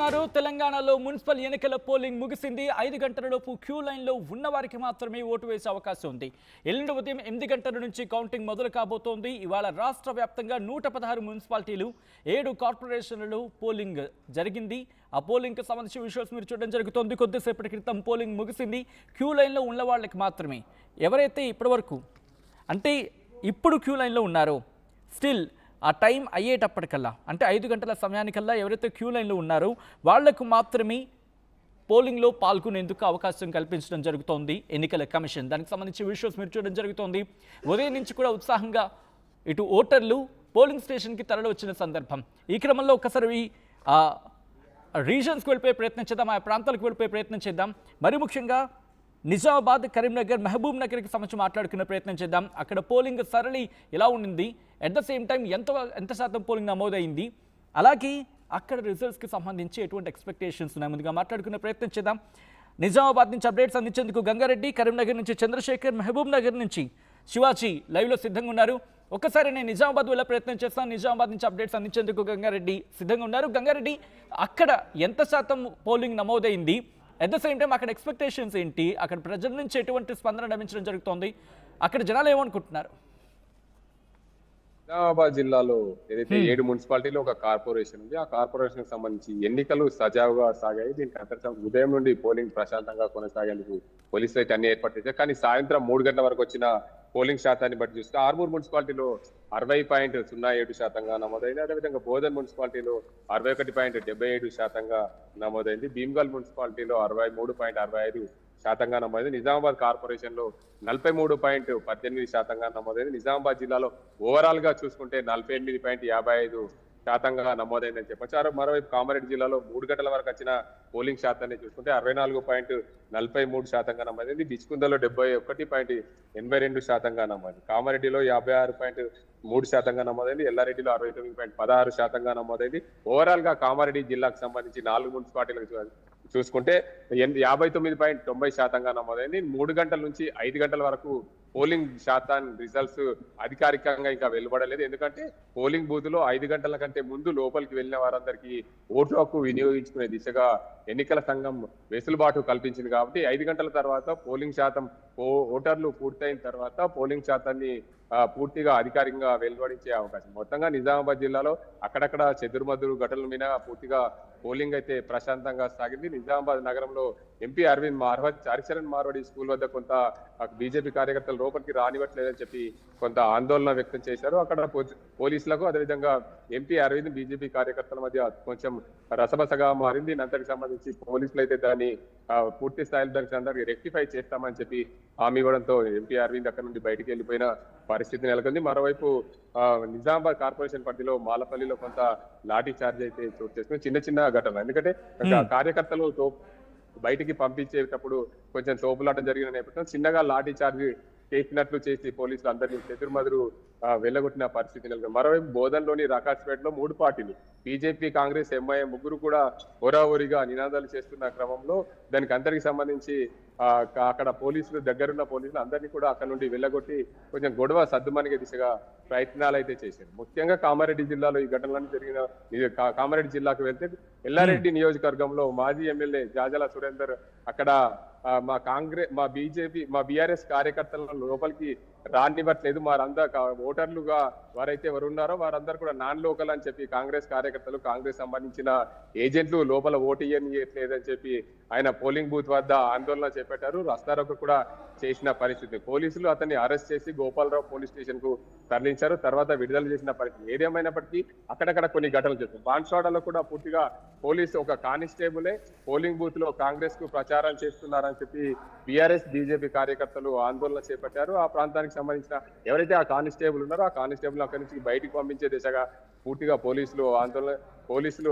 చూస్తున్నారు తెలంగాణలో మున్సిపల్ ఎన్నికల పోలింగ్ ముగిసింది. 5 గంటలలోపు క్యూ లైన్లో ఉన్న వారికి మాత్రమే ఓటు వేసే అవకాశం ఉంది. ఎల్లుండి ఉదయం 8 గంటల నుంచి కౌంటింగ్ మొదలు కాబోతోంది. ఇవాళ రాష్ట్ర వ్యాప్తంగా 116 మున్సిపాలిటీలు 7 కార్పొరేషన్లలో పోలింగ్ జరిగింది. ఆ పోలింగ్కి సంబంధించి విజువల్స్ మీరు చూడడం జరుగుతోంది. కొద్దిసేపటి క్రితం పోలింగ్ ముగిసింది. క్యూ లైన్లో ఉన్న వాళ్ళకి మాత్రమే, ఎవరైతే ఇప్పటివరకు అంటే ఇప్పుడు క్యూ లైన్లో ఉన్నారో స్టిల్ ఆ టైం అయ్యేటప్పటికల్లా అంటే 5 గంటల సమయానికల్లా ఎవరైతే క్యూ లైన్లో ఉన్నారో వాళ్లకు మాత్రమే పోలింగ్లో పాల్గొనేందుకు అవకాశం కల్పించడం జరుగుతోంది ఎన్నికల కమిషన్. దానికి సంబంధించి విజువల్స్ మీరు చూడడం జరుగుతోంది. ఉదయం నుంచి కూడా ఉత్సాహంగా ఇటు ఓటర్లు పోలింగ్ స్టేషన్కి తరలి వచ్చిన సందర్భం. ఈ క్రమంలో ఒకసారి రీజన్స్కి వెళ్ళిపోయే ప్రయత్నం చేద్దాం, ఆ ప్రాంతాలకు వెళ్ళిపోయే ప్రయత్నం చేద్దాం. మరి ముఖ్యంగా నిజామాబాద్, కరీంనగర్, మహబూబ్ నగర్కి సంబంధించి మాట్లాడుకునే ప్రయత్నం చేద్దాం. అక్కడ పోలింగ్ సరళి ఎలా ఉండింది, అట్ ద సేమ్ టైం ఎంత శాతం పోలింగ్ నమోదైంది, అలాగే అక్కడ రిజల్ట్స్కి సంబంధించి ఎటువంటి ఎక్స్పెక్టేషన్స్ ఉన్నాయి, ముందుగా మాట్లాడుకునే ప్రయత్నం చేద్దాం. నిజామాబాద్ నుంచి అప్డేట్స్ అందించేందుకు గంగారెడ్డి, కరీంనగర్ నుంచి చంద్రశేఖర్, మహబూబ్ నగర్ నుంచి శివాజీ లైవ్లో సిద్ధంగా ఉన్నారు. ఒక్కసారి నేను నిజామాబాద్ వెళ్ళే ప్రయత్నం చేస్తాను. నిజామాబాద్ నుంచి అప్డేట్స్ అందించేందుకు గంగారెడ్డి సిద్ధంగా ఉన్నారు. గంగారెడ్డి, అక్కడ ఎంత శాతం పోలింగ్ నమోదైంది, అట్ ద సేమ్ టైం అక్కడ ఎక్స్పెక్టేషన్స్ ఏంటి, అక్కడ ప్రజల నుంచి ఎటువంటి స్పందన లభించడం జరుగుతోంది, అక్కడ జనాలు ఏమనుకుంటున్నారు? నిజామాబాద్ జిల్లాలో ఏదైతే 7 మున్సిపాలిటీలో ఒక కార్పొరేషన్ ఉంది, ఆ కార్పొరేషన్ కి సంబంధించి ఎన్నికలు సజావుగా సాగాయి. దీనికి అంతర్గత ఉదయం నుండి పోలింగ్ ప్రశాంతంగా కొనసాగేందుకు పోలీసులు అయితే అన్ని ఏర్పాటు చేశారు. కానీ సాయంత్రం 3 గంటల వరకు వచ్చిన పోలింగ్ శాతాన్ని బట్టి చూస్తే ఆర్మూర్ మున్సిపాలిటీలో 60.07% నమోదైంది. అదేవిధంగా బోధన్ మున్సిపాలిటీలో 61.77% నమోదైంది. భీమ్గల్ మున్సిపాలిటీలో 63.65% నమోదైంది. నిజామాబాద్ కార్పొరేషన్ లో 43.18% నమోదైంది. నిజామాబాద్ జిల్లాలో ఓవరాల్ గా చూసుకుంటే 48.55% నమోదైందని చెప్పొచ్చు. మరోవైపు కామారెడ్డి జిల్లాలో 3 గంటల వరకు వచ్చిన పోలింగ్ శాతాన్ని చూసుకుంటే 64.43% నమోదైంది. బిచ్కుందలో 71.82% నమోదైంది. కామారెడ్డిలో 56.3% నమోదైంది. ఎల్లారెడ్డిలో 69.16% నమోదైంది. ఓవరాల్ గా కామారెడ్డి జిల్లాకు సంబంధించి 4 మున్సిపాలిటీలకు చూసుకుంటే 59.90% నమోదైంది. 3 గంటల నుంచి 5 గంటల వరకు పోలింగ్ శాతాన్ని రిజల్ట్స్ అధికారికంగా ఇంకా వెలువడలేదు. ఎందుకంటే పోలింగ్ బూత్ లో 5 గంటల కంటే ముందు లోపలికి వెళ్ళిన వారందరికీ ఓటు హక్కు వినియోగించుకునే దిశగా ఎన్నికల సంఘం వెసులుబాటు కల్పించింది. కాబట్టి 5 గంటల తర్వాత పోలింగ్ శాతం ఓటర్లు పూర్తయిన తర్వాత పోలింగ్ శాతాన్ని పూర్తిగా అధికారికంగా వెలువడించే అవకాశం. మొత్తంగా నిజామాబాద్ జిల్లాలో అక్కడక్కడ చెదురుమదురు ఘటనల మీద పూర్తిగా పోలింగ్ అయితే ప్రశాంతంగా సాగింది. నిజామాబాద్ నగరంలో ఎంపీ అరవింద్ హరిచరణ్ మార్వాడి స్కూల్ వద్ద కొంత బీజేపీ కార్యకర్తలు లోపలికి రానివ్వట్లేదని చెప్పి కొంత ఆందోళన వ్యక్తం చేశారు. అక్కడ పోలీసులకు అదేవిధంగా ఎంపీ అరవింద్ బీజేపీ కార్యకర్తల మధ్య కొంచెం రసబసగా మారింది. అంతకు సంబంధించి పోలీసులు అయితే దాన్ని పూర్తి స్థాయిలో దానికి రెక్టిఫై చేస్తామని చెప్పి హామీ ఇవ్వడంతో ఎంపీ అరవింద్ అక్కడ నుండి బయటికి వెళ్ళిపోయిన పరిస్థితి నెలకొంది. మరోవైపు నిజామాబాద్ కార్పొరేషన్ పరిధిలో మాలపల్లిలో కొంత లాఠీ చార్జ్ అయితే చోటు చేసుకుని చిన్న చిన్న ఘటన. ఎందుకంటే కార్యకర్తలు బయటికి పంపించేటప్పుడు కొంచెం తోపులాట జరిగిన నేపథ్యంలో చిన్నగా లాఠీ చార్జ్ చేసినట్లు చేసి పోలీసులు అందరినీ చెదురుమదురు వెళ్ళగొట్టిన పరిస్థితి నెలకొంది. మరోవైపు బోధన్లోని రకాస్పేటలో 3 పార్టీలు బీజేపీ, కాంగ్రెస్, ఎంఐఎం ముగ్గురు కూడా హోరాహోరీగా నినాదాలు చేస్తున్న క్రమంలో దానికి అందరికి సంబంధించి అక్కడ పోలీసులు దగ్గరున్న పోలీసులు అందరినీ కూడా అక్కడ నుండి వెళ్ళగొట్టి కొంచెం గొడవ సద్దుమణిగే దిశగా ప్రయత్నాలు అయితే చేశారు. ముఖ్యంగా కామారెడ్డి జిల్లాలో ఈ ఘటనలన్నీ జరిగిన కామారెడ్డి జిల్లాకు వెళ్తే ఎల్లారెడ్డి నియోజకవర్గంలో మాజీ ఎమ్మెల్యే జాజల సురేందర్ అక్కడ మా బీజేపీ మా బీఆర్ఎస్ కార్యకర్తలను లోపలికి రానివ్వట్లేదు, వారందరూ ఓటర్లుగా వారైతే ఎవరు ఉన్నారో వారందరూ కూడా నాన్ లోకల్ అని చెప్పి కాంగ్రెస్ కార్యకర్తలు, కాంగ్రెస్ సంబంధించిన ఏజెంట్లు లోపల ఓటు ఇయ్యట్లేదని చెప్పి ఆయన పోలింగ్ బూత్ వద్ద ఆందోళన చేపట్టారు. రస్తారోకో కూడా చేసిన పరిస్థితి. పోలీసులు అతన్ని అరెస్ట్ చేసి గోపాలరావు పోలీస్ స్టేషన్ కు తరలించారు. తర్వాత విడుదల చేసిన పరిస్థితి. ఏదేమైనప్పటికీ అక్కడక్కడ కొన్ని ఘటనలు చేస్తారు. బాన్స్వాడలో కూడా పూర్తిగా పోలీసు ఒక కానిస్టేబులే పోలింగ్ బూత్ లో కాంగ్రెస్ కు ప్రచారం చేస్తున్నారని చెప్పి బీఆర్ఎస్, బీజేపీ కార్యకర్తలు ఆందోళన చేపట్టారు. ఆ ప్రాంతానికి సంబంధించిన ఎవరైతే ఆ కానిస్టేబుల్ ఉన్నారో ఆ కానిస్టేబుల్ అక్కడి నుంచి బయటికి పంపించే దిశగా పూర్తిగా పోలీసులు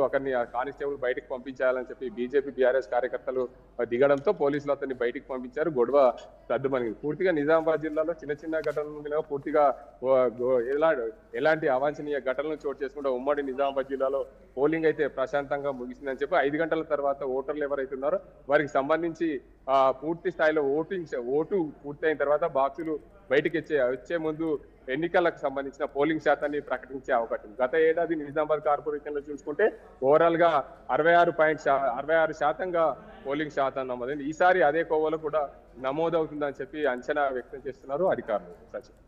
అక్కడిని ఆ కానిస్టేబుల్ బయటకు పంపించాలని చెప్పి బీజేపీ, బీఆర్ఎస్ కార్యకర్తలు దిగడంతో పోలీసులు అతన్ని బయటికి పంపించారు. గొడవ సద్దుమణిగింది. పూర్తిగా నిజామాబాద్ జిల్లాలో చిన్న చిన్న ఘటనల మీద పూర్తిగా ఎలాంటి అవాంఛనీయ ఘటనలు చోటు చేసుకుంటే ఉమ్మడి నిజామాబాద్ జిల్లాలో పోలింగ్ అయితే ప్రశాంతంగా ముగిసిందని చెప్పి 5 గంటల తర్వాత ఓటర్లు ఎవరైతే ఉన్నారో వారికి సంబంధించి పూర్తి స్థాయిలో ఓటు పూర్తయిన తర్వాత బాక్సులు బయటికి వచ్చే ముందు ఎన్నికలకు సంబంధించిన పోలింగ్ శాతాన్ని ప్రకటించే అవకాశం. గత ఏడాది నిజామాబాద్ కార్పొరేషన్ లో చూసుకుంటే ఓవరాల్ గా 66% పోలింగ్ శాతం నమోదైంది. ఈసారి అదే కోవలో కూడా నమోదవుతుందని చెప్పి అంచనా వ్యక్తం చేస్తున్నారు అధికారులు. సచిన్.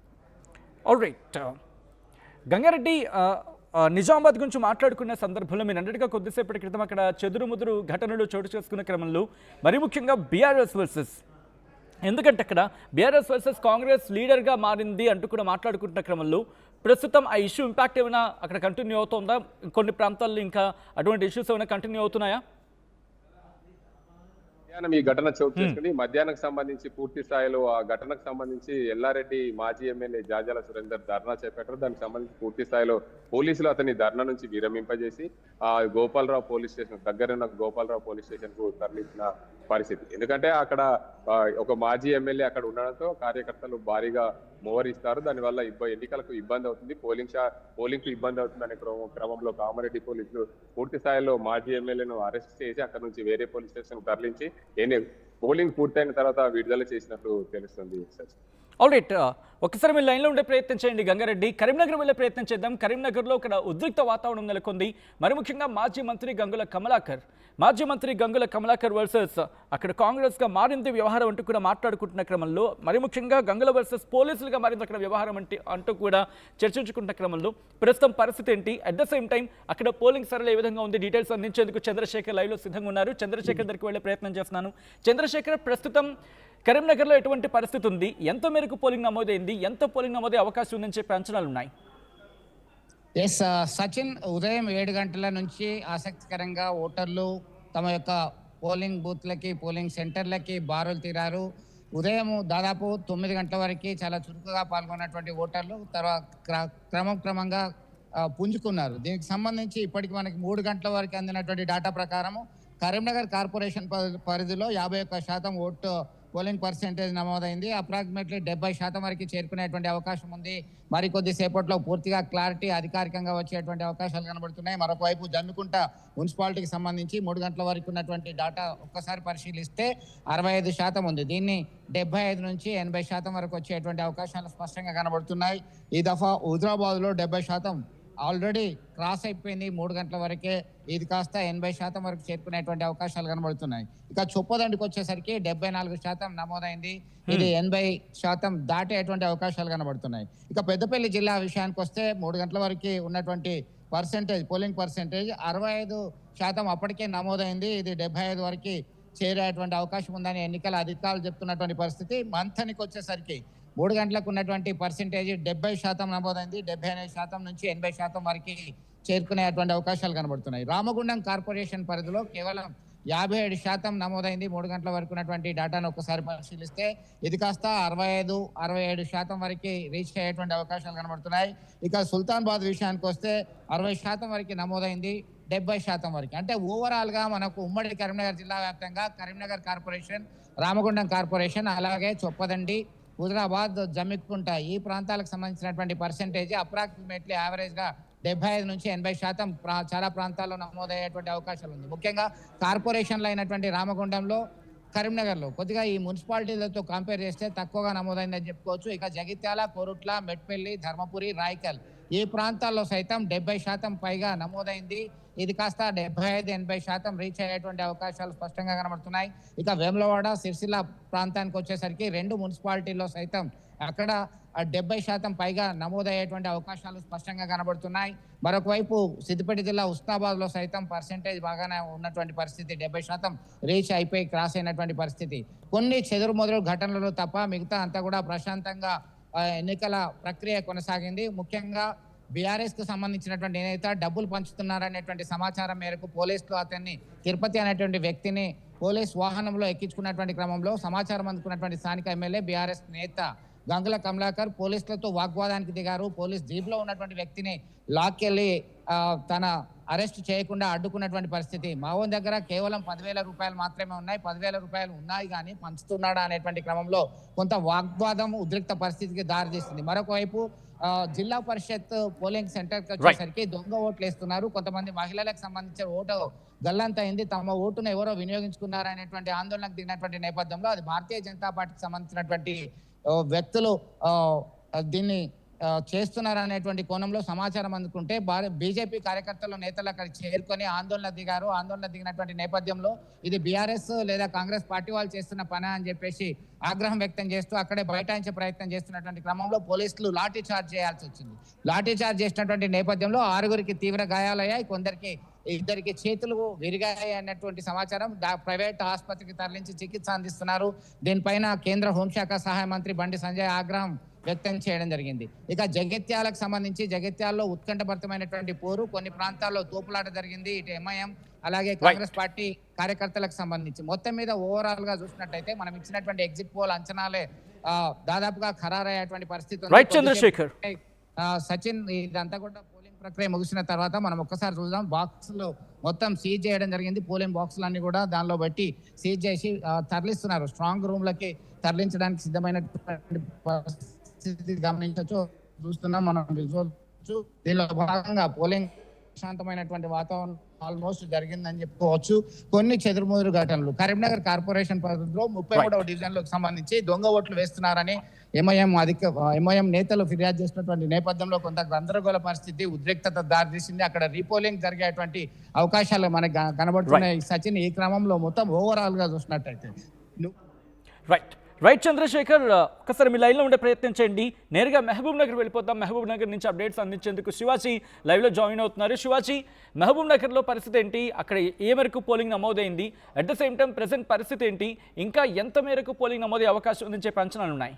ఆల్ రైట్, గంగారెడ్డి, నిజామాబాద్ గురించి మాట్లాడుకున్న సందర్భంలో మీరు అన్నట్టుగా కొద్దిసేపటి క్రితం అక్కడ చెదురుముదురు ఘటనలు చోటు చేసుకున్న క్రమంలో మరి ముఖ్యంగా బీఆర్ఎస్ వర్సెస్, ఎందుకంటే అక్కడ బీఆర్ఎస్ వర్సెస్ కాంగ్రెస్ లీడర్గా మారింది అంటూ కూడా మాట్లాడుకుంటున్న క్రమంలో ప్రస్తుతం ఆ ఇష్యూ ఇంపాక్ట్ ఏమైనా అక్కడ కంటిన్యూ అవుతుందా? కొన్ని ప్రాంతాల్లో ఇంకా అటువంటి ఇష్యూస్ ఏమైనా కంటిన్యూ అవుతున్నాయా? ఈ ఘటన చోటు చేసుకుని మధ్యాహ్నం సంబంధించి పూర్తి స్థాయిలో ఆ ఘటనకు సంబంధించి ఎల్లారెడ్డి మాజీ ఎమ్మెల్యే జాజాల సురేందర్ ధర్నా చేపట్టారు. దానికి సంబంధించి పూర్తి స్థాయిలో పోలీసులు అతని ధర్నా నుంచి విరమింపజేసి ఆ గోపాలరావు పోలీస్ స్టేషన్ దగ్గరున్న గోపాలరావు పోలీస్ స్టేషన్ కు తరలించిన పరిస్థితి. ఎందుకంటే అక్కడ ఒక మాజీ ఎమ్మెల్యే అక్కడ ఉండడంతో కార్యకర్తలు భారీగా మోహరిస్తారు. దానివల్ల ఎన్నికలకు ఇబ్బంది అవుతుంది, పోలింగ్ కు ఇబ్బంది అవుతుందనే క్రమంలో కామారెడ్డి పోలీసులు పూర్తి స్థాయిలో మాజీ ఎమ్మెల్యేను అరెస్ట్ చేసి అక్కడ నుంచి వేరే పోలీస్ స్టేషన్ తరలించి పోలింగ్ పూర్తయిన తర్వాత విడుదల చేసినట్టు తెలుస్తుంది. ఆల్ రైట్, ఒకసారి మీరు లైన్లో ఉండే ప్రయత్నం చేయండి గంగారెడ్డి. కరీంనగర్ వెళ్ళే ప్రయత్నం చేద్దాం. కరీంనగర్లో ఇక్కడ ఉద్రిక్త వాతావరణం నెలకొంది. మరి ముఖ్యంగా మాజీ మంత్రి గంగుల కమలాకర్ వర్సెస్ అక్కడ కాంగ్రెస్గా మారింది వ్యవహారం అంటూ కూడా మాట్లాడుకుంటున్న క్రమంలో, మరి ముఖ్యంగా గంగుల వర్సెస్ పోలీసులుగా మారింది అక్కడ వ్యవహారం అంటూ కూడా చర్చించుకుంటున్న క్రమంలో ప్రస్తుతం పరిస్థితి ఏంటి? అట్ ద సేమ్ టైం అక్కడ పోలింగ్ సరళ ఏ విధంగా ఉంది? డీటెయిల్స్ అందించేందుకు చంద్రశేఖర్ లైవ్లో సిద్ధంగా ఉన్నారు. చంద్రశేఖర్ దగ్గరికి వెళ్ళే ప్రయత్నం చేస్తున్నాను. చంద్రశేఖర్, ప్రస్తుతం కరీంనగర్లో ఎటువంటి పరిస్థితి ఉంది? ఎంత మేరకు పోలింగ్ నమోదైంది? ఎంత పోలింగ్ నమోదే అవకాశం ఉందని చెప్పి అంచనాలు ఉన్నాయి? ఎస్ సచిన్, ఉదయం 7 గంటల నుంచి ఆసక్తికరంగా ఓటర్లు తమ యొక్క పోలింగ్ బూత్లకి, పోలింగ్ సెంటర్లకి బారులు తీరారు. ఉదయం దాదాపు 9 గంటల వరకు చాలా చురుకుగా పాల్గొన్నటువంటి ఓటర్లు తర్వాత క్రమంగా పుంజుకున్నారు. దీనికి సంబంధించి ఇప్పటికి మనకి 3 గంటల వరకు అందినటువంటి డేటా ప్రకారం కరీంనగర్ కార్పొరేషన్ పరిధిలో 51% ఓటు పోలింగ్ పర్సెంటేజ్ నమోదైంది. అప్రాక్సిమేట్లీ 70% వరకు చేరుకునేటువంటి అవకాశం ఉంది. మరికొద్ది సేపట్లో పూర్తిగా క్లారిటీ అధికారికంగా వచ్చేటువంటి అవకాశాలు కనబడుతున్నాయి. మరొక వైపు జమ్మికుంట మున్సిపాలిటీకి సంబంధించి 3 గంటల వరకు ఉన్నటువంటి డేటా ఒక్కసారి పరిశీలిస్తే 65% ఉంది. దీన్ని 75 నుంచి 80% వరకు వచ్చేటువంటి అవకాశాలు స్పష్టంగా కనబడుతున్నాయి. ఈ దఫా హుజరాబాద్లో 70% ఆల్రెడీ క్రాస్ అయిపోయింది. 3 గంటల వరకే ఇది కాస్త 80% వరకు చేరుకునేటువంటి అవకాశాలు కనబడుతున్నాయి. ఇక చొప్పదండికి వచ్చేసరికి 74% నమోదైంది. ఇది 80% దాటేటువంటి అవకాశాలు కనబడుతున్నాయి. ఇక పెద్దపల్లి జిల్లా విషయానికి వస్తే 3 గంటల వరకు ఉన్నటువంటి పోలింగ్ పర్సెంటేజ్ 65% అప్పటికే నమోదైంది. ఇది 75 వరకు చేరేటువంటి అవకాశం ఉందని ఎన్నికల అధికారులు చెప్తున్నటువంటి పరిస్థితి. మంథనికి వచ్చేసరికి 3 గంటలకు ఉన్నటువంటి పర్సెంటేజ్ 70% నమోదైంది. 75% నుంచి 80% వరకు చేరుకునేటువంటి అవకాశాలు కనబడుతున్నాయి. రామగుండం కార్పొరేషన్ పరిధిలో కేవలం 57% నమోదైంది. 3 గంటల వరకు ఉన్నటువంటి డేటాను ఒకసారి పరిశీలిస్తే ఇది కాస్త 65-67% వరకు రీచ్ అయ్యేటువంటి అవకాశాలు కనబడుతున్నాయి. ఇక సుల్తానాబాద్ విషయానికి వస్తే 60% వరకు నమోదైంది. 70% వరకు, అంటే ఓవరాల్ గా మనకు ఉమ్మడి కరీంనగర్ జిల్లా వ్యాప్తంగా కరీంనగర్ కార్పొరేషన్, రామగుండం కార్పొరేషన్, అలాగే చొప్పదండి, హుజరాబాద్, జమ్మికుంట ఈ ప్రాంతాలకు సంబంధించినటువంటి పర్సెంటేజ్ అప్రాక్సిమేట్లీ యావరేజ్ గా 75 నుంచి 80% చాలా ప్రాంతాల్లో నమోదయ్యేటువంటి అవకాశాలు ఉంది. ముఖ్యంగా కార్పొరేషన్లు అయినటువంటి రామగుండంలో, కరీంనగర్లో కొద్దిగా ఈ మున్సిపాలిటీలతో కంపేర్ చేస్తే తక్కువగా నమోదైందని చెప్పుకోవచ్చు. ఇక జగిత్యాల, కోరుట్ల, మెట్పల్లి, ధర్మపురి, రాయకల్ ఈ ప్రాంతాల్లో సైతం 70% పైగా నమోదైంది. ఇది కాస్త 75-80% రీచ్ అయ్యేటువంటి అవకాశాలు స్పష్టంగా కనబడుతున్నాయి. ఇక వేములవాడ, సిరిసిల్ల ప్రాంతానికి వచ్చేసరికి 2 మున్సిపాలిటీల్లో సైతం అక్కడ 70% పైగా నమోదయ్యేటువంటి అవకాశాలు స్పష్టంగా కనబడుతున్నాయి. మరొక వైపు సిద్దిపేట జిల్లా హుస్నాబాద్ లో సైతం పర్సెంటేజ్ బాగానే ఉన్నటువంటి పరిస్థితి, 70% రీచ్ అయిపోయి క్రాస్ అయినటువంటి పరిస్థితి. కొన్ని చెదురుమదురు ఘటనలు తప్ప మిగతా అంతా కూడా ప్రశాంతంగా ఎన్నికల ప్రక్రియ కొనసాగింది. ముఖ్యంగా బీఆర్ఎస్ కు సంబంధించినటువంటి నేత డబ్బులు పంచుతున్నారనేటువంటి సమాచారం మేరకు పోలీసులు అతన్ని, తిరుపతి అనేటువంటి వ్యక్తిని పోలీస్ వాహనంలో ఎక్కించుకున్నటువంటి క్రమంలో సమాచారం అందుకున్నటువంటి స్థానిక ఎమ్మెల్యే బీఆర్ఎస్ నేత గంగుల కమలాకర్ పోలీసులతో వాగ్వాదానికి దిగారు. పోలీస్ జీప్ లో ఉన్నటువంటి వ్యక్తిని లాక్కెళ్లి తన అరెస్ట్ చేయకుండా అడ్డుకున్నటువంటి పరిస్థితి. మావోన్ దగ్గర కేవలం 10,000 రూపాయలు మాత్రమే ఉన్నాయి, 10,000 రూపాయలు ఉన్నాయి కానీ పంచుతున్నాడా అనేటువంటి క్రమంలో కొంత వాగ్వాదం ఉద్రిక్త పరిస్థితికి దారితీస్తుంది. మరొక వైపు జిల్లా పరిషత్ పోలింగ్ సెంటర్ కి వచ్చేసరికి దొంగ ఓట్లు వేస్తున్నారు. కొంతమంది మహిళలకు సంబంధించిన ఓటు గల్లంత అయింది, తమ ఓటును ఎవరో వినియోగించుకున్నారు అనేటువంటి ఆందోళనకు దిగినటువంటి నేపథ్యంలో అది భారతీయ జనతా పార్టీకి సంబంధించినటువంటి వ్యక్తులు దీన్ని చేస్తున్నారనేటువంటి కోణంలో సమాచారం అందుకుంటే బీజేపీ కార్యకర్తలు నేతలు అక్కడ చేరుకొని ఆందోళన దిగారు. ఆందోళన దిగినటువంటి నేపథ్యంలో ఇది బీఆర్ఎస్ లేదా కాంగ్రెస్ పార్టీ వాళ్ళు చేస్తున్న పని అని చెప్పేసి ఆగ్రహం వ్యక్తం చేస్తూ అక్కడే బైఠాయించే ప్రయత్నం చేస్తున్నటువంటి క్రమంలో పోలీసులు లాఠీ చార్జ్ చేయాల్సి వచ్చింది. లాఠీ చార్జ్ చేసినటువంటి నేపథ్యంలో 6గురికి తీవ్ర గాయాలయ్యాయి, ఇద్దరికి చేతులు విరిగాయి అన్నటువంటి సమాచారం. ప్రైవేట్ ఆసుపత్రికి తరలించి చికిత్స అందిస్తున్నారు. దీనిపైన కేంద్ర హోంశాఖ సహాయ మంత్రి బండి సంజయ్ ఆగ్రహం వ్యక్తం చేయడం జరిగింది. ఇక జగిత్యాలకు సంబంధించి జగిత్యాల్లో ఉత్కంఠభరితమైనటువంటి పోరు, కొన్ని ప్రాంతాల్లో తోపులాట జరిగింది. ఇటు ఎంఐఎం అలాగే కాంగ్రెస్ పార్టీ కార్యకర్తలకు సంబంధించి మొత్తం మీద ఓవరాల్ గా చూసినట్టయితే మనం ఇచ్చినటువంటి ఎగ్జిట్ పోల్ అంచనాలే దాదాపుగా ఖరారయ్యేటువంటి పరిస్థితి ఉంది. చంద్రశేఖర్, సచిన్, ఇదంతా కూడా పోలింగ్ ప్రక్రియ ముగిసిన తర్వాత మనం ఒక్కసారి చూద్దాం. బాక్సులు మొత్తం సీజ్ చేయడం జరిగింది. పోలింగ్ బాక్సులన్నీ కూడా దానిలో బట్టి సీజ్ చేసి తరలిస్తున్నారు. స్ట్రాంగ్ రూమ్లకి తరలించడానికి సిద్ధమైనటువంటి పరిస్థితి గమనించవచ్చు, చూస్తున్నాం మనం విజువల్స్. దీనిలో భాగంగా పోలింగ్ ప్రశాంతమైనటువంటి వాతావరణం ఆల్మోస్ట్ జరిగిందని చెప్పుకోవచ్చు. కొన్ని చెదురుమదురు ఘటనలు కరీంనగర్ కార్పొరేషన్ పరిధిలో 33వ డివిజన్లకు సంబంధించి దొంగ ఓట్లు వేస్తున్నారని ఎంఐఎం నేతలు ఫిర్యాదు చేసినటువంటి నేపథ్యంలో కొంత గందరగోళ పరిస్థితి, ఉద్రిక్తత దారితీసింది. అక్కడ రీపోలింగ్ జరిగేటువంటి అవకాశాలు మనకు కనబడుతున్నాయి. సచిన్, ఈ క్రమంలో మొత్తం ఓవరాల్ గా చూసినట్టయితే రైట్ చంద్రశేఖర్, ఒకసారి మీ లైన్లో ఉండే ప్రయత్నం చేయండి. నేరుగా మహబూబ్ నగర్ వెళ్ళిపోతాం. మహబూబ్ నగర్ నుంచి అప్డేట్స్ అందించేందుకు శివాజీ లైవ్లో జాయిన్ అవుతున్నారు. శివాజీ, మహబూబ్ నగర్లో పరిస్థితి ఏంటి? అక్కడ ఏ మేరకు పోలింగ్ నమోదైంది? At the same time present పరిస్థితి ఏంటి? ఇంకా ఎంత మేరకు పోలింగ్ నమోదయ్యే అవకాశం ఉందని చెప్పి అంచనాలు ఉన్నాయి?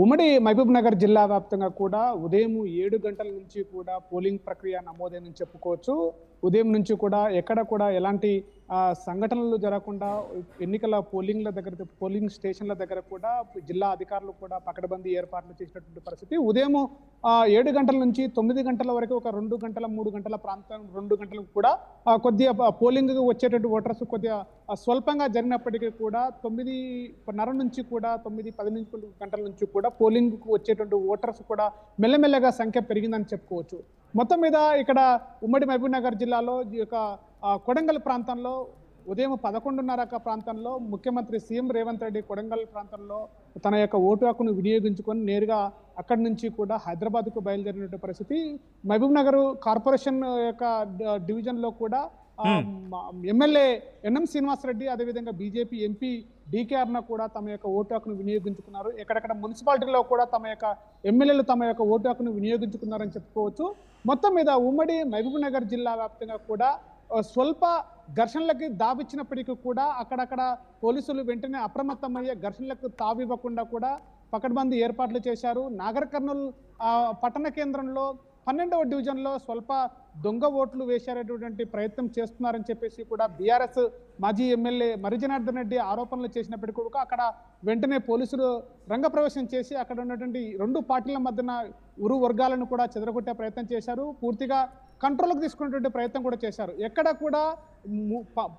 ఉమ్మడి మహబూబ్ నగర్ జిల్లా వ్యాప్తంగా కూడా ఉదయం 7 గంటల నుంచి కూడా పోలింగ్ ప్రక్రియ నమోదైందని చెప్పుకోవచ్చు. ఉదయం నుంచి కూడా ఎక్కడ కూడా ఎలాంటి సంఘటనలు జరగకుండా ఎన్నికల పోలింగ్ స్టేషన్ల దగ్గర కూడా జిల్లా అధికారులు కూడా పకడ్బందీ ఏర్పాట్లు చేసినటువంటి పరిస్థితి. ఉదయం 7 గంటల నుంచి 9 గంటల వరకు ఒక 2 గంటల 3 గంటల ప్రాంతం 2 గంటలకు కూడా కొద్దిగా పోలింగ్ వచ్చేటటువంటి ఓటర్స్ కొద్దిగా స్వల్పంగా జరిగినప్పటికీ కూడా 9:30 నుంచి కూడా 9-10 గంటల నుంచి కూడా పోలింగ్కు వచ్చేటువంటి ఓటర్స్ కూడా మెల్లమెల్లగా సంఖ్య పెరిగిందని చెప్పుకోవచ్చు. మొత్తం మీద ఇక్కడ ఉమ్మడి మహబూబ్ నగర్ జిల్లాలో ఈ యొక్క కొడంగల్ ప్రాంతంలో ఉదయం 11:30 ప్రాంతంలో ముఖ్యమంత్రి సీఎం రేవంత్ రెడ్డి కొడంగల్ ప్రాంతంలో తన యొక్క ఓటు హక్కును వినియోగించుకొని నేరుగా అక్కడి నుంచి కూడా హైదరాబాద్కు బయలుదేరిన పరిస్థితి. మహబూబ్ నగర్ కార్పొరేషన్ యొక్క డివిజన్లో కూడా ఎమ్మెల్యే ఎన్ఎం శ్రీనివాసరెడ్డి, అదేవిధంగా బీజేపీ ఎంపీ డీకే అరుణ కూడా తమ యొక్క ఓటు హక్కును వినియోగించుకున్నారు. ఎక్కడెక్కడ మున్సిపాలిటీలో కూడా తమ యొక్క ఎమ్మెల్యేలు తమ యొక్క ఓటు హక్కును వినియోగించుకున్నారని చెప్పుకోవచ్చు. మొత్తం మీద ఉమ్మడి మహబూబ్ నగర్ జిల్లా వ్యాప్తంగా కూడా స్వల్ప ఘర్షణలకి దావిచ్చినప్పటికీ కూడా అక్కడక్కడ పోలీసులు వెంటనే అప్రమత్తమయ్యే ఘర్షణలకు తావివ్వకుండా కూడా పకడ్బందీ ఏర్పాట్లు చేశారు. నాగర్ కర్నూల్ పట్టణ కేంద్రంలో 12వ డివిజన్లో స్వల్ప దొంగ ఓట్లు వేశారనేటువంటి ప్రయత్నం చేస్తున్నారని చెప్పేసి కూడా బీఆర్ఎస్ మాజీ ఎమ్మెల్యే మరి జనార్దన్ రెడ్డి ఆరోపణలు చేసినప్పటికీ కూడా అక్కడ వెంటనే పోలీసులు రంగప్రవేశం చేసి అక్కడ ఉన్నటువంటి 2 పార్టీల మధ్యన ఉరు వర్గాలను కూడా చెదరగొట్టే ప్రయత్నం చేశారు. పూర్తిగా కంట్రోల్కి తీసుకునేటువంటి ప్రయత్నం కూడా చేశారు. ఎక్కడ కూడా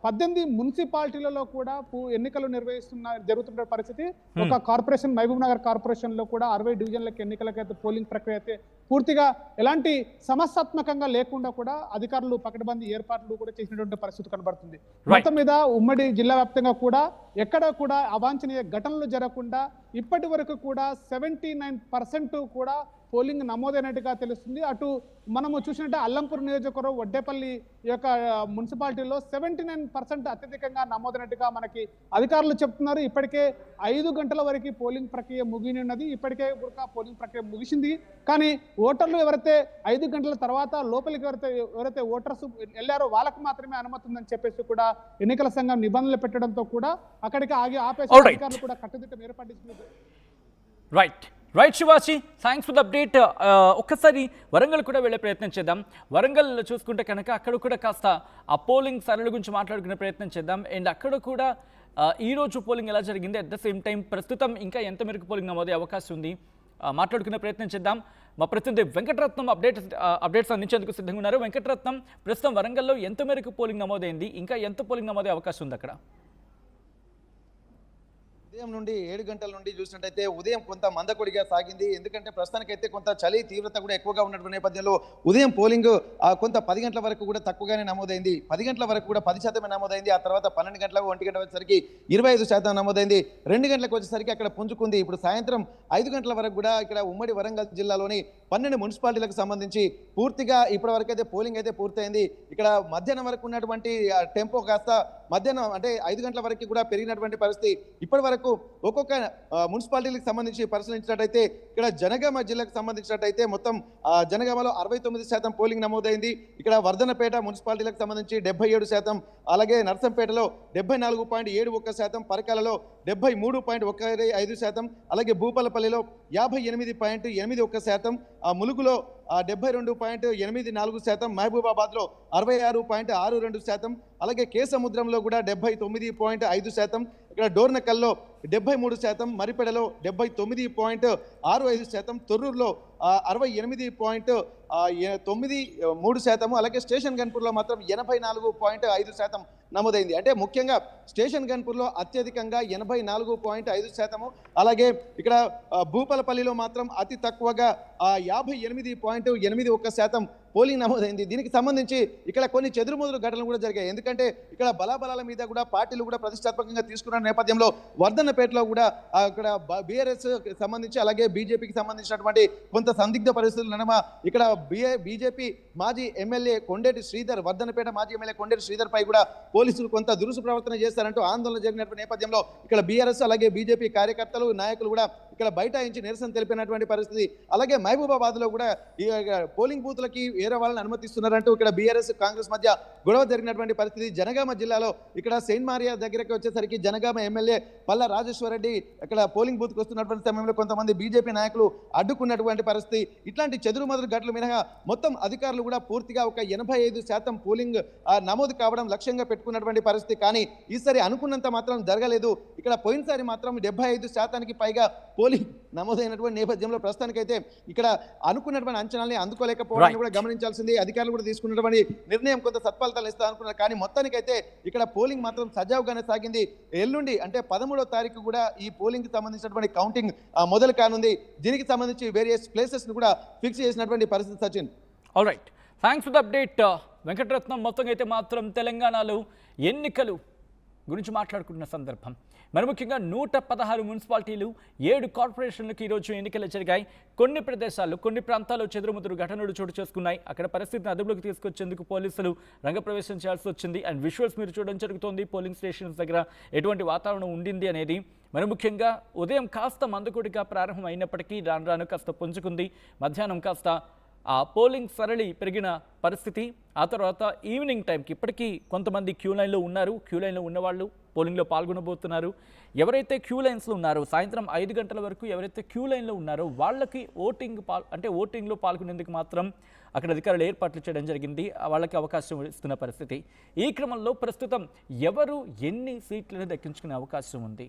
18 మున్సిపాలిటీలలో కూడా ఎన్నికలు జరుగుతున్న పరిస్థితి. ఒక కార్పొరేషన్ మహబూబ్ నగర్ కార్పొరేషన్ లో కూడా 60 డివిజన్లకు ఎన్నికలకైతే పోలింగ్ ప్రక్రియ అయితే పూర్తిగా ఎలాంటి సమస్యాత్మకంగా లేకుండా కూడా అధికారులు పకడ్బందీ ఏర్పాట్లు కూడా చేసినటువంటి పరిస్థితి కనబడుతుంది. మొత్తం మీద ఉమ్మడి జిల్లా వ్యాప్తంగా కూడా ఎక్కడ కూడా అవాంఛనీయ ఘటనలు జరగకుండా ఇప్పటి వరకు కూడా 79% కూడా పోలింగ్ నమోదైనట్టుగా తెలుస్తుంది. అటు మనము చూసినట్టే అల్లంపూర్ నియోజకవర్గం వడ్డేపల్లి యొక్క మున్సిపాలిటీలో 79% అత్యధికంగా నమోదైనట్టుగా మనకి అధికారులు చెప్తున్నారు. ఇప్పటికే 5 గంటల వరకు పోలింగ్ ప్రక్రియ ముగినున్నది. ఇప్పటికే పోలింగ్ ప్రక్రియ ముగిసింది. కానీ ఓటర్లు ఎవరైతే 5 గంటల తర్వాత లోపలికి ఎవరైతే ఓటర్స్ వెళ్ళారో వాళ్ళకు మాత్రమే అనుమతి ఉందని చెప్పేసి కూడా ఎన్నికల సంఘం నిబంధనలు పెట్టడంతో కూడా అక్కడికి ఆపేసి అధికారులు కూడా కట్టుదిట్టం ఏర్పాటు. Right Shivaji, thanks for the update. ఒక్కసారి వరంగల్ కూడా వెళ్ళే ప్రయత్నం చేద్దాం. వరంగల్ చూసుకుంటే కనుక అక్కడ కూడా కాస్త ఆ పోలింగ్ సరళి గురించి మాట్లాడుకునే ప్రయత్నం చేద్దాం. అండ్ అక్కడ కూడా ఈరోజు పోలింగ్ ఎలా జరిగింది, అట్ ద సేమ్ టైం ప్రస్తుతం ఇంకా ఎంత మేరకు పోలింగ్ నమోదే అవకాశం ఉంది మాట్లాడుకునే ప్రయత్నం చేద్దాం. మా ప్రతినిధి వెంకటరత్నం అప్డేట్స్ అందించేందుకు సిద్ధంగా ఉన్నారు. వెంకటరత్నం, ప్రస్తుతం వరంగల్లో ఎంత మేరకు పోలింగ్ నమోదైంది, ఇంకా ఎంత పోలింగ్ నమోదే అవకాశం ఉంది అక్కడ? ఉదయం నుండి 7 గంటల నుండి చూసినట్టయితే ఉదయం కొంత మందకొడిగా సాగింది. ఎందుకంటే ప్రస్తుతానికైతే కొంత చలి తీవ్రత కూడా ఎక్కువగా ఉన్నటువంటి నేపథ్యంలో ఉదయం పోలింగ్ కొంత 10 గంటల వరకు కూడా తక్కువగానే నమోదైంది. 10 గంటల వరకు కూడా 10% నమోదైంది. ఆ తర్వాత 12 గంటలకు 1 గంట వచ్చేసరికి 25% నమోదైంది. 2 గంటలకు వచ్చేసరికి అక్కడ పుంజుకుంది. ఇప్పుడు సాయంత్రం 5 గంటల వరకు కూడా ఇక్కడ ఉమ్మడి వరంగల్ జిల్లాలోని 12 మున్సిపాలిటీలకు సంబంధించి పూర్తిగా ఇప్పటి వరకు అయితే పోలింగ్ అయితే పూర్తయింది. ఇక్కడ మధ్యాహ్నం వరకు ఉన్నటువంటి టెంపో కాస్త మధ్యాహ్నం అంటే 5 గంటల వరకు కూడా పెరిగినటువంటి పరిస్థితి. ఇప్పటి వరకు ఒక్కొక్క మున్సిపాలిటీలకు సంబంధించి పరిశీలించినట్టయితే ఇక్కడ జనగామ జిల్లాకు సంబంధించినట్టయితే మొత్తం జనగామలో 69% పోలింగ్ నమోదైంది. ఇక్కడ వర్ధనపేట మున్సిపాలిటీలకు సంబంధించి 77%, అలాగే నర్సంపేటలో 74.71%, పరకాలలో 73.15%, అలాగే భూపాలపల్లిలో 58.81%, ములుగులో 72.84%, మహబూబాబాద్లో 66.62%, అలాగే కేసముద్రంలో కూడా 79.5%, ఇక్కడ డోర్నకల్లో 73%, మరిపెడలో 79.65%, తొర్రూరులో 68.93%, అలాగే స్టేషన్ గన్పూర్లో మాత్రం 84.5% నమోదైంది. అంటే ముఖ్యంగా స్టేషన్ గన్పూర్లో అత్యధికంగా 84.5%, అలాగే ఇక్కడ భూపాలపల్లిలో మాత్రం అతి తక్కువగా 58.81% పోలింగ్ నమోదైంది. దీనికి సంబంధించి ఇక్కడ కొన్ని చెదురుమదురు ఘటనలు కూడా జరిగాయి. ఎందుకంటే ఇక్కడ బలాబలాల మీద కూడా పార్టీలు కూడా ప్రతిష్టాత్మకంగా తీసుకున్న నేపథ్యంలో వర్ధన్నపేటలో కూడా ఇక్కడ బీఆర్ఎస్ సంబంధించి అలాగే బీజేపీకి సంబంధించినటువంటి కొంత సందిగ్ధ పరిస్థితులు నడమ ఇక్కడ బీజేపీ మాజీ ఎమ్మెల్యే కొండేటి శ్రీధర్, వర్ధన్నపేట మాజీ ఎమ్మెల్యే కొండేటి శ్రీధర్ పై కూడా పోలీసులు కొంత దురుసు ప్రవర్తన చేస్తారంటూ ఆందోళన జరిగినటువంటి నేపథ్యంలో ఇక్కడ బీఆర్ఎస్ అలాగే బీజేపీ కార్యకర్తలు నాయకులు కూడా ఇక్కడ బైఠాయించి నిరసన తెలిపినటువంటి పరిస్థితి. అలాగే మహబూబాబాద్ లో కూడా ఈ పోలింగ్ బూత్లకి వేరే వాళ్ళని అనుమతిస్తున్నారంటూ ఇక్కడ బీఆర్ఎస్ కాంగ్రెస్ మధ్య గొడవ జరిగినటువంటి పరిస్థితి. జనగామ జిల్లాలో ఇక్కడ సెయింట్ మారియా దగ్గరికి వచ్చేసరికి జనగామ ఎమ్మెల్యే పల్లా రాజేశ్వరరెడ్డి ఇక్కడ పోలింగ్ బూత్కి వస్తున్నటువంటి సమయంలో కొంతమంది బీజేపీ నాయకులు అడ్డుకున్నటువంటి పరిస్థితి. ఇట్లాంటి చెదురుమదురు ఘటనలు మినహా మొత్తం అధికారులు కూడా పూర్తిగా ఒక 85% పోలింగ్ నమోదు కావడం లక్ష్యంగా పెట్టుకున్నటువంటి పరిస్థితి. కానీ ఈసారి అనుకున్నంత మాత్రం జరగలేదు. ఇక్కడ పోయినసారి మాత్రం 75% పైగా పోలింగ్ నమోదైనటువంటి నేపథ్యంలో ప్రస్తుతానికైతే ఇక్కడ అనుకున్నటువంటి అంచనాల్ని అందుకోలేకపోవడాన్ని కూడా గమనించాల్సింది. అధికారులు కూడా తీసుకున్నటువంటి నిర్ణయం కొంత సత్ఫలితాలు ఇస్తా అనుకున్నారు. కానీ మొత్తానికైతే ఇక్కడ పోలింగ్ మాత్రం సజావుగానే సాగింది. ఎల్లుండి అంటే 13వ తారీఖు కూడా ఈ పోలింగ్ కి సంబంధించినటువంటి కౌంటింగ్ మొదలు కానుంది. దీనికి సంబంధించి వేరియస్ ప్లేసెస్ ను కూడా ఫిక్స్ చేసినటువంటి పరిస్థితి. Sachin, all right, thanks for the update Venkataratnam. మొత్తంగా అయితే మాత్రం తెలంగాణలో ఎన్నికలు గురించి మాట్లాడుకుంటున్న సందర్భం మరి ముఖ్యంగా 116 మున్సిపాలిటీలు 7 కార్పొరేషన్లకు ఈరోజు ఎన్నికలు జరిగాయి. కొన్ని ప్రదేశాల్లో కొన్ని ప్రాంతాల్లో చెదురుముదురు ఘటనలు చోటు చేసుకున్నాయి. అక్కడ పరిస్థితిని అదుపులోకి తీసుకొచ్చేందుకు పోలీసులు రంగప్రవేశం చేయాల్సి వచ్చింది. అండ్ విజువల్స్ మీరు చూడడం జరుగుతోంది. పోలింగ్ స్టేషన్స్ దగ్గర ఎటువంటి వాతావరణం ఉండింది అనేది. మరి ముఖ్యంగా ఉదయం కాస్త మందుకొడిగా ప్రారంభం అయినప్పటికీ రాను రాను కాస్త పుంజుకుంది. మధ్యాహ్నం కాస్త ఆ పోలింగ్ సరళి పెరిగిన పరిస్థితి. ఆ తర్వాత ఈవినింగ్ టైంకి ఇప్పటికీ కొంతమంది క్యూ లైన్లో ఉన్నారు. క్యూ లైన్లో ఉన్నవాళ్ళు పోలింగ్లో పాల్గొనబోతున్నారు. ఎవరైతే క్యూ లైన్స్లో ఉన్నారో సాయంత్రం 5 గంటల వరకు ఎవరైతే క్యూ లైన్లో ఉన్నారో వాళ్ళకి ఓటింగ్లో పాల్గొనేందుకు మాత్రం అక్కడ అధికారులు ఏర్పాట్లు చేయడం జరిగింది. వాళ్ళకి అవకాశం ఇస్తున్న పరిస్థితి. ఈ క్రమంలో ప్రస్తుతం ఎవరు ఎన్ని సీట్లను దక్కించుకునే అవకాశం ఉంది?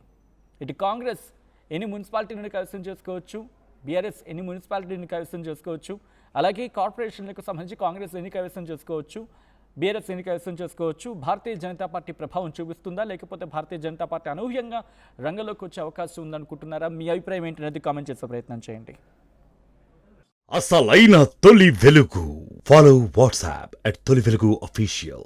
ఇటు కాంగ్రెస్ ఎన్ని మున్సిపాలిటీని కైవసం చేసుకోవచ్చు, బీఆర్ఎస్ ఎన్ని మున్సిపాలిటీని కైవసం చేసుకోవచ్చు, అలాగే కార్పొరేషన్లకు సంబంధించి కాంగ్రెస్ ఎన్ని కైవసం చేసుకోవచ్చు, బీఆర్ఎస్ ఎన్ని కైవసం చేసుకోవచ్చు. భారతీయ జనతా పార్టీ ప్రభావం చూపిస్తుందా, లేకపోతే భారతీయ జనతా పార్టీ అనూహ్యంగా రంగంలోకి వచ్చే అవకాశం ఉందనుకుంటున్నారా? మీ అభిప్రాయం ఏంటనేది కామెంట్ చేసే ప్రయత్నం చేయండి. అసలైన తొలి వెలుగు. ఫాలో వాట్సాప్ @తొలి వెలుగు official.